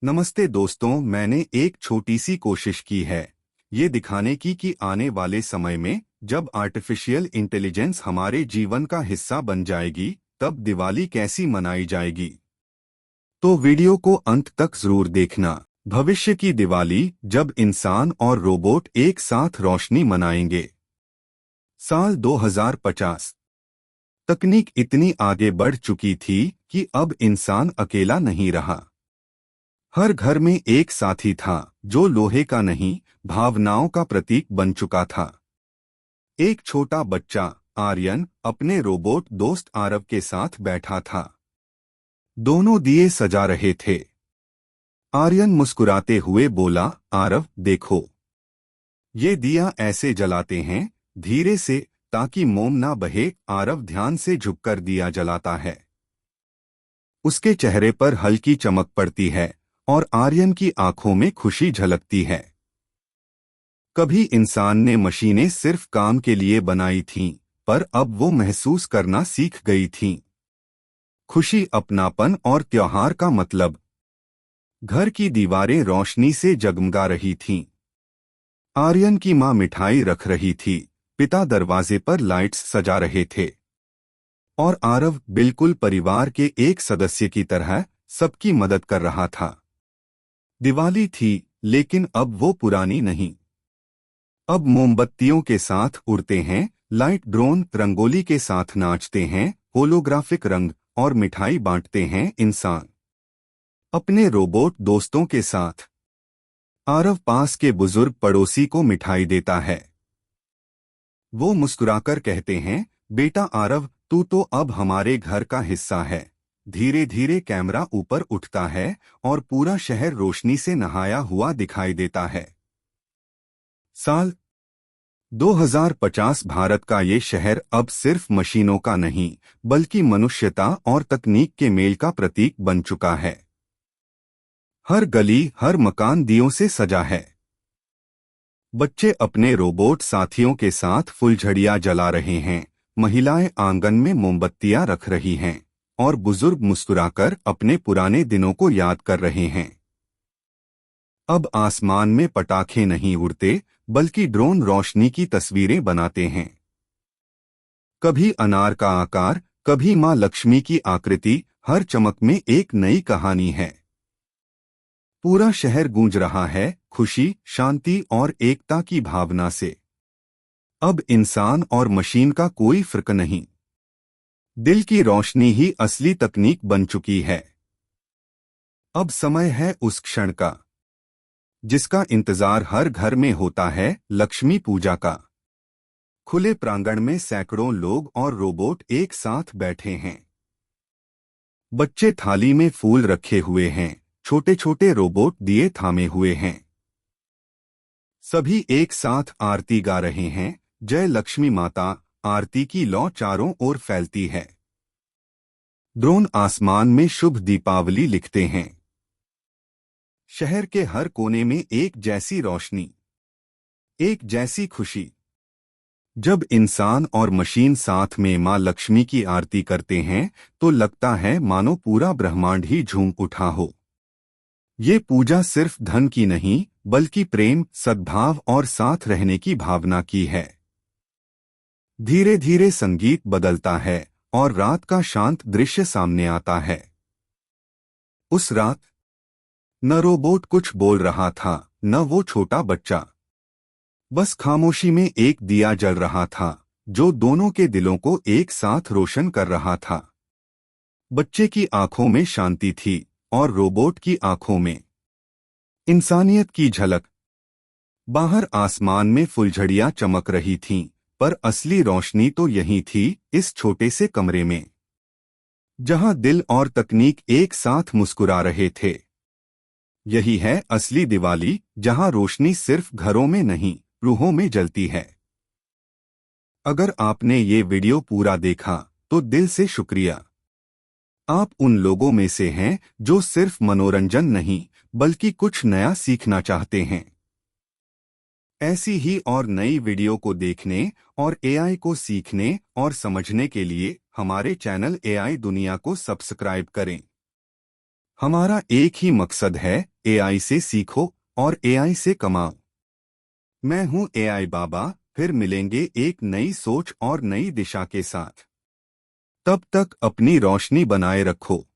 नमस्ते दोस्तों, मैंने एक छोटी सी कोशिश की है ये दिखाने की कि आने वाले समय में जब आर्टिफिशियल इंटेलिजेंस हमारे जीवन का हिस्सा बन जाएगी तब दिवाली कैसी मनाई जाएगी। तो वीडियो को अंत तक जरूर देखना। भविष्य की दिवाली जब इंसान और रोबोट एक साथ रोशनी मनाएंगे। साल 2050। तकनीक इतनी आगे बढ़ चुकी थी कि अब इंसान अकेला नहीं रहा। हर घर में एक साथी था जो लोहे का नहीं, भावनाओं का प्रतीक बन चुका था। एक छोटा बच्चा आर्यन अपने रोबोट दोस्त आरव के साथ बैठा था। दोनों दिए सजा रहे थे। आर्यन मुस्कुराते हुए बोला, आरव देखो, ये दिया ऐसे जलाते हैं, धीरे से, ताकि मोम ना बहे। आरव ध्यान से झुककर दिया जलाता है। उसके चेहरे पर हल्की चमक पड़ती है और आर्यन की आंखों में खुशी झलकती है। कभी इंसान ने मशीनें सिर्फ काम के लिए बनाई थीं, पर अब वो महसूस करना सीख गई थीं। खुशी, अपनापन और त्योहार का मतलब। घर की दीवारें रोशनी से जगमगा रही थीं। आर्यन की मां मिठाई रख रही थी, पिता दरवाजे पर लाइट्स सजा रहे थे और आरव बिल्कुल परिवार के एक सदस्य की तरह सबकी मदद कर रहा था। दिवाली थी, लेकिन अब वो पुरानी नहीं। अब मोमबत्तियों के साथ उड़ते हैं, लाइट ड्रोन रंगोली के साथ नाचते हैं, होलोग्राफिक रंग और मिठाई बांटते हैं इंसान अपने रोबोट दोस्तों के साथ। आरव पास के बुजुर्ग पड़ोसी को मिठाई देता है। वो मुस्कुराकर कहते हैं, बेटा आरव, तू तो अब हमारे घर का हिस्सा है। धीरे धीरे कैमरा ऊपर उठता है और पूरा शहर रोशनी से नहाया हुआ दिखाई देता है। साल 2050। भारत का ये शहर अब सिर्फ मशीनों का नहीं, बल्कि मनुष्यता और तकनीक के मेल का प्रतीक बन चुका है। हर गली, हर मकान दियों से सजा है। बच्चे अपने रोबोट साथियों के साथ फुलझड़ियां जला रहे हैं, महिलाएं आंगन में मोमबत्तियां रख रही हैं और बुजुर्ग मुस्कुराकर अपने पुराने दिनों को याद कर रहे हैं। अब आसमान में पटाखे नहीं उड़ते, बल्कि ड्रोन रोशनी की तस्वीरें बनाते हैं। कभी अनार का आकार, कभी मां लक्ष्मी की आकृति, हर चमक में एक नई कहानी है। पूरा शहर गूंज रहा है, खुशी, शांति और एकता की भावना से। अब इंसान और मशीन का कोई फर्क नहीं। दिल की रोशनी ही असली तकनीक बन चुकी है। अब समय है उस क्षण का जिसका इंतजार हर घर में होता है, लक्ष्मी पूजा का। खुले प्रांगण में सैकड़ों लोग और रोबोट एक साथ बैठे हैं। बच्चे थाली में फूल रखे हुए हैं, छोटे छोटे रोबोट दिए थामे हुए हैं। सभी एक साथ आरती गा रहे हैं, जय लक्ष्मी माता। आरती की लौ चारों ओर फैलती है। ड्रोन आसमान में शुभ दीपावली लिखते हैं। शहर के हर कोने में एक जैसी रोशनी, एक जैसी खुशी। जब इंसान और मशीन साथ में मां लक्ष्मी की आरती करते हैं तो लगता है मानो पूरा ब्रह्मांड ही झूम उठा हो। ये पूजा सिर्फ धन की नहीं, बल्कि प्रेम, सद्भाव और साथ रहने की भावना की है। धीरे धीरे संगीत बदलता है और रात का शांत दृश्य सामने आता है। उस रात न रोबोट कुछ बोल रहा था, न वो छोटा बच्चा। बस खामोशी में एक दिया जल रहा था जो दोनों के दिलों को एक साथ रोशन कर रहा था। बच्चे की आंखों में शांति थी और रोबोट की आंखों में इंसानियत की झलक। बाहर आसमान में फुलझड़ियां चमक रही थीं, पर असली रोशनी तो यहीं थी, इस छोटे से कमरे में, जहां दिल और तकनीक एक साथ मुस्कुरा रहे थे। यही है असली दिवाली, जहां रोशनी सिर्फ घरों में नहीं, रूहों में जलती है। अगर आपने ये वीडियो पूरा देखा तो दिल से शुक्रिया। आप उन लोगों में से हैं जो सिर्फ मनोरंजन नहीं, बल्कि कुछ नया सीखना चाहते हैं। ऐसी ही और नई वीडियो को देखने और एआई को सीखने और समझने के लिए हमारे चैनल एआई दुनिया को सब्सक्राइब करें। हमारा एक ही मकसद है, एआई से सीखो और एआई से कमाओ। मैं हूं एआई बाबा, फिर मिलेंगे एक नई सोच और नई दिशा के साथ। तब तक अपनी रोशनी बनाए रखो।